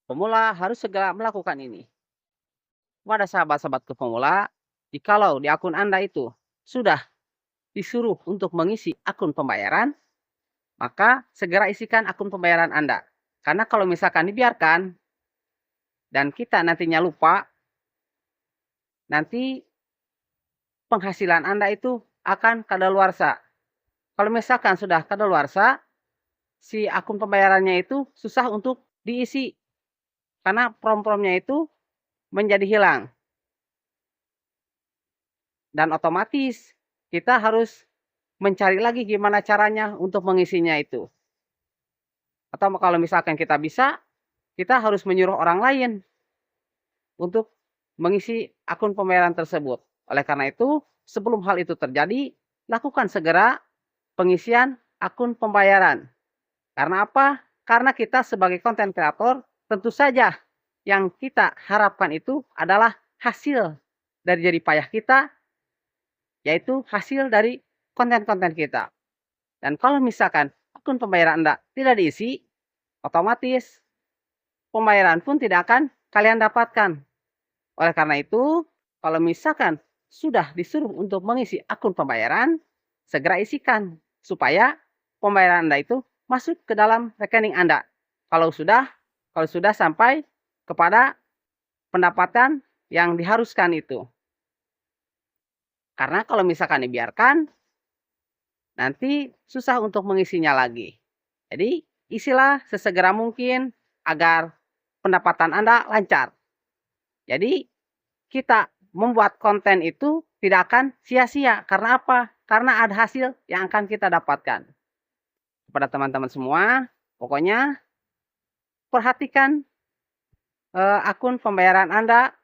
Pemula harus segera melakukan ini. Pada sahabat-sahabatku pemula, jikalau di akun Anda itu sudah disuruh untuk mengisi akun pembayaran, maka segera isikan akun pembayaran Anda. Karena kalau misalkan dibiarkan dan kita nantinya lupa, nanti penghasilan Anda itu akan kadaluarsa. Kalau misalkan sudah kadaluarsa, si akun pembayarannya itu susah untuk diisi karena prom-promnya itu menjadi hilang. Dan otomatis kita harus mencari lagi gimana caranya untuk mengisinya itu. Atau kalau misalkan kita bisa, kita harus menyuruh orang lain untuk mengisi akun pembayaran tersebut. Oleh karena itu, sebelum hal itu terjadi, lakukan segera pengisian akun pembayaran. Karena apa? Karena kita sebagai konten kreator, tentu saja yang kita harapkan itu adalah hasil dari jerih payah kita, yaitu hasil dari konten-konten kita. Dan kalau misalkan akun pembayaran Anda tidak diisi, otomatis pembayaran pun tidak akan kalian dapatkan. Oleh karena itu, kalau misalkan sudah disuruh untuk mengisi akun pembayaran, segera isikan supaya pembayaran Anda itu masuk ke dalam rekening Anda. Kalau sudah sampai kepada pendapatan yang diharuskan itu. Karena kalau misalkan dibiarkan, nanti susah untuk mengisinya lagi. Jadi, isilah sesegera mungkin agar pendapatan Anda lancar. Jadi, kita membuat konten itu tidak akan sia-sia. Karena apa? Karena ada hasil yang akan kita dapatkan. Kepada teman-teman semua, pokoknya perhatikan akun pembayaran Anda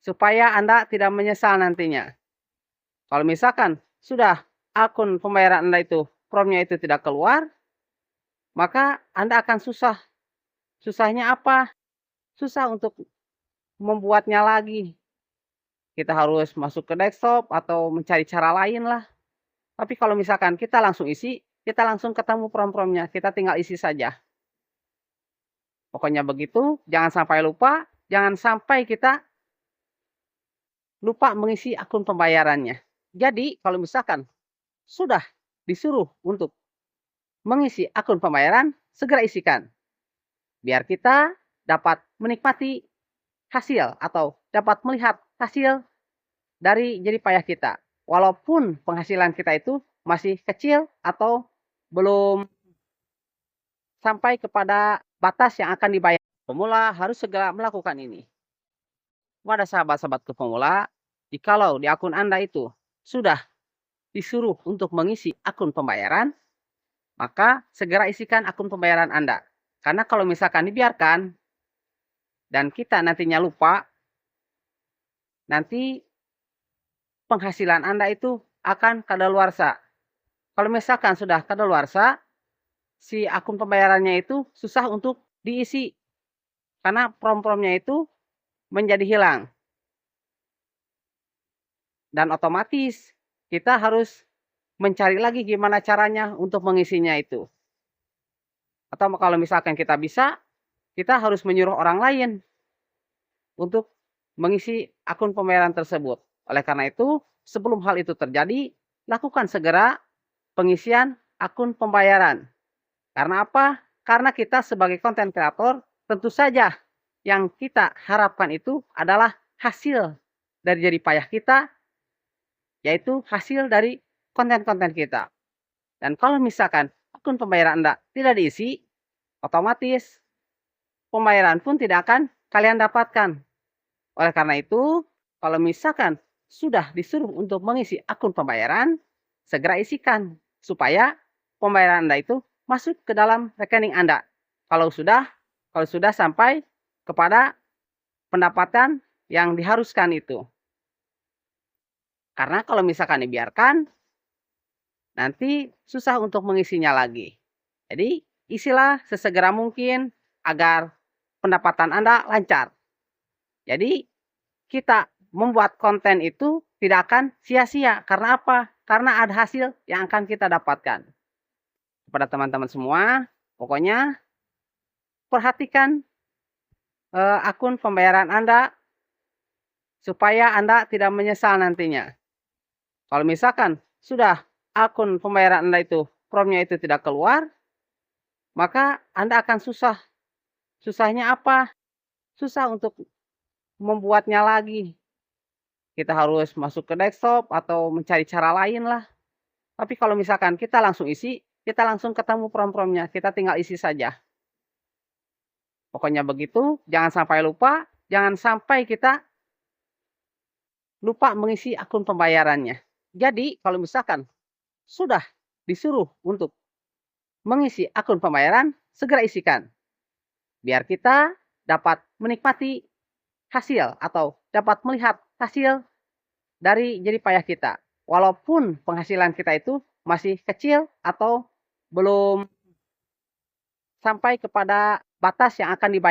supaya Anda tidak menyesal nantinya. Kalau misalkan sudah akun pembayaran Anda itu promnya itu tidak keluar, maka Anda akan susah. Susahnya apa? Susah untuk membuatnya lagi. Kita harus masuk ke desktop atau mencari cara lain lah. Tapi kalau misalkan kita langsung isi, kita langsung ketemu prom-promnya. Kita tinggal isi saja. Pokoknya begitu, jangan sampai lupa. Jangan sampai kita lupa mengisi akun pembayarannya. Jadi kalau misalkan sudah disuruh untuk mengisi akun pembayaran, segera isikan. Biar kita dapat menikmati hasil atau dapat melihat hasil dari jerih payah kita. Walaupun penghasilan kita itu masih kecil atau belum sampai kepada batas yang akan dibayar. Pemula harus segera melakukan ini. Pada sahabat-sahabatku pemula, jikalau di akun Anda itu sudah disuruh untuk mengisi akun pembayaran, maka segera isikan akun pembayaran Anda. Karena kalau misalkan dibiarkan dan kita nantinya lupa, nanti penghasilan Anda itu akan kadaluarsa. Kalau misalkan sudah kadaluarsa, si akun pembayarannya itu susah untuk diisi. Karena prom-promnya itu menjadi hilang. Dan otomatis kita harus mencari lagi gimana caranya untuk mengisinya itu. Atau kalau misalkan kita bisa, kita harus menyuruh orang lain untuk mengisi akun pembayaran tersebut. Oleh karena itu, sebelum hal itu terjadi, lakukan segera pengisian akun pembayaran. Karena apa? Karena kita sebagai konten kreator, tentu saja yang kita harapkan itu adalah hasil dari jerih payah kita, yaitu hasil dari konten-konten kita. Dan kalau misalkan akun pembayaran Anda tidak diisi, otomatis pembayaran pun tidak akan kalian dapatkan. Oleh karena itu, kalau misalkan sudah disuruh untuk mengisi akun pembayaran, segera isikan supaya pembayaran Anda itu masuk ke dalam rekening Anda. Kalau sudah sampai kepada pendapatan yang diharuskan itu. Karena kalau misalkan dibiarkan, nanti susah untuk mengisinya lagi. Jadi, isilah sesegera mungkin agar pendapatan Anda lancar. Jadi, kita membuat konten itu tidak akan sia-sia. Karena apa? Karena ada hasil yang akan kita dapatkan. Kepada teman-teman semua, pokoknya perhatikan akun pembayaran Anda supaya Anda tidak menyesal nantinya. Kalau misalkan sudah akun pembayaran Anda itu, formnya itu tidak keluar, maka Anda akan susah. Susahnya apa? Susah untuk membuatnya lagi. Kita harus masuk ke desktop atau mencari cara lain lah. Tapi kalau misalkan kita langsung isi, kita langsung ketemu form-formnya, kita tinggal isi saja. Pokoknya begitu, jangan sampai lupa, jangan sampai kita lupa mengisi akun pembayarannya. Jadi, kalau misalkan sudah disuruh untuk mengisi akun pembayaran, segera isikan. Biar kita dapat menikmati hasil atau dapat melihat hasil dari jerih payah kita. Walaupun penghasilan kita itu masih kecil atau belum sampai kepada batas yang akan dibayar.